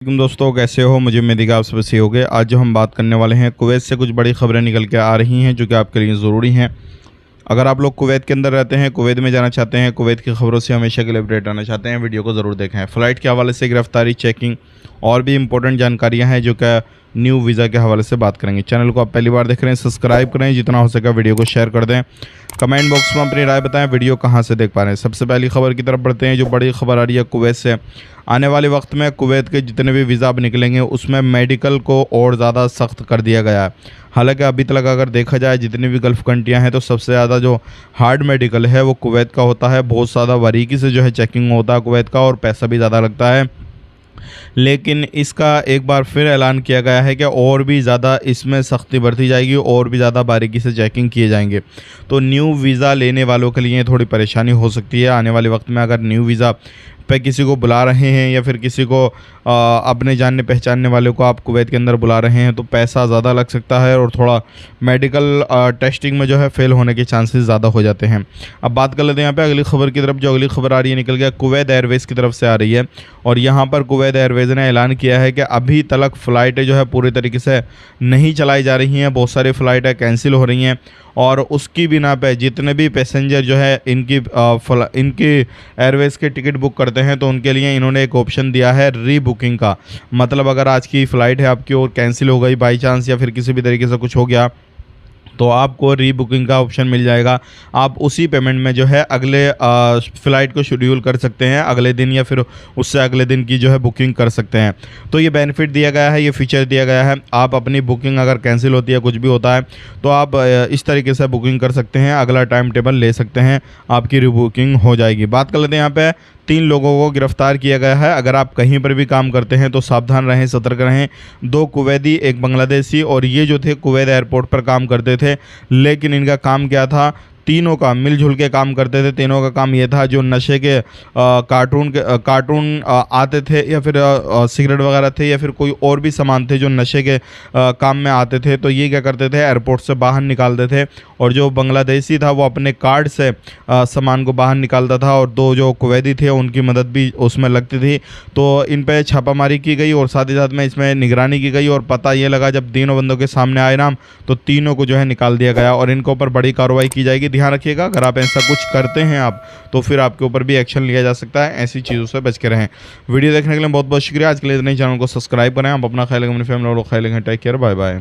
दोस्तों कैसे हो। मुझे उम्मीद है कि आप सब सही होंगे। आज जो हम बात करने वाले हैं, कुवैत से कुछ बड़ी खबरें निकल के आ रही हैं जो कि आपके लिए ज़रूरी हैं। अगर आप लोग कुवैत के अंदर रहते हैं, कुवैत में जाना चाहते हैं, कुवैत की खबरों से हमेशा के लिए अपडेट रहना चाहते हैं, वीडियो को ज़रूर देखें। फ़्लाइट के हवाले से गिरफ्तारी, चेकिंग और भी इंपॉर्टेंट जानकारियाँ हैं जो कि न्यू वीज़ा के हवाले से बात करेंगे। चैनल को आप पहली बार देख रहे हैं, सब्सक्राइब करें, जितना हो सके वीडियो को शेयर कर दें। कमेंट बॉक्स में अपनी राय बताएं, वीडियो कहां से देख पा रहे हैं। सबसे पहली खबर की तरफ बढ़ते हैं। जो बड़ी खबर आ रही है कुवैत से, आने वाले वक्त में कुवैत के जितने भी वीज़ा अब निकलेंगे उसमें मेडिकल को और ज़्यादा सख्त कर दिया गया है। हालांकि अभी तक अगर देखा जाए जितनी भी गल्फ़ कंट्रियां हैं तो सबसे ज़्यादा जो हार्ड मेडिकल है वो कुवैत का होता है। बहुत ज़्यादा बारीकी से जो है चेकिंग होता है कुवैत का, और पैसा भी ज़्यादा लगता है। लेकिन इसका एक बार फिर ऐलान किया गया है कि और भी ज़्यादा इसमें सख्ती बरती जाएगी, और भी ज़्यादा बारीकी से चेकिंग किए जाएंगे। तो न्यू वीज़ा लेने वालों के लिए थोड़ी परेशानी हो सकती है आने वाले वक्त में। अगर न्यू वीज़ा पे किसी को बुला रहे हैं या फिर किसी को अपने जानने पहचानने वाले को आप कुवैत के अंदर बुला रहे हैं तो पैसा ज़्यादा लग सकता है, और थोड़ा मेडिकल टेस्टिंग में जो है फेल होने के चांसेस ज़्यादा हो जाते हैं। अब बात कर लेते हैं यहाँ पे अगली खबर की तरफ। जो अगली खबर आ रही है निकल गया कुवैत एयरवेज़ की तरफ से आ रही है, और यहाँ पर कुवैत एयरवेज़ ने ऐलान किया है कि अभी तक फ़्लाइटें जो है पूरी तरीके से नहीं चलाई जा रही हैं। बहुत सारी फ़्लाइटें कैंसिल हो रही हैं, और उसकी बिना पे जितने भी पैसेंजर जो है इनकी एयरवेज़ के टिकट बुक करते हैं तो उनके लिए इन्होंने एक ऑप्शन दिया है री बुकिंग का। मतलब अगर आज की फ़्लाइट है आपकी और कैंसिल हो गई बाई चांस, या फिर किसी भी तरीके से कुछ हो गया, तो आपको री बुकिंग का ऑप्शन मिल जाएगा। आप उसी पेमेंट में जो है अगले फ़्लाइट को शेड्यूल कर सकते हैं, अगले दिन या फिर उससे अगले दिन की जो है बुकिंग कर सकते हैं। तो ये बेनिफिट दिया गया है, ये फीचर दिया गया है। आप अपनी बुकिंग अगर कैंसिल होती है, कुछ भी होता है, तो आप इस तरीके से बुकिंग कर सकते हैं, अगला टाइम टेबल ले सकते हैं, आपकी री बुकिंग हो जाएगी। बात कर लेते हैं यहाँ पे 3 लोगों को गिरफ्तार किया गया है। अगर आप कहीं पर भी काम करते हैं तो सावधान रहें, सतर्क रहें। 2 कुवैती, 1 बांग्लादेशी, और ये जो थे कुवैत एयरपोर्ट पर काम करते थे। लेकिन इनका काम क्या था, तीनों का मिलजुल के काम करते थे। तीनों का काम ये था, जो नशे के कार्टून आते थे, या फिर सिगरेट वगैरह थे, या फिर कोई और भी सामान थे जो नशे के काम में आते थे, तो ये क्या करते थे, एयरपोर्ट से बाहर निकालते थे। और जो बांग्लादेशी था वो अपने कार्ड से सामान को बाहर निकालता था, और 2 जो कुवैती थे उनकी मदद भी उसमें लगती थी। तो इन पर छापामारी की गई, और साथ ही साथ में इसमें निगरानी की गई, और पता ये लगा जब तीनों बंदों के सामने आए नाम, तो तीनों को जो है निकाल दिया गया, और इनके ऊपर बड़ी कार्रवाई की जाएगी। ध्यान रखिएगा, अगर आप ऐसा कुछ करते हैं आप, तो फिर आपके ऊपर भी एक्शन लिया जा सकता है। ऐसी चीज़ों से बच के रहें। वीडियो देखने के लिए बहुत बहुत शुक्रिया। आज के लिए इतने ही, चैनल को सब्सक्राइब करें। आप अपना ख्याल रखें, अपनी फैमिली और ख्याल रखें। Take care, bye bye.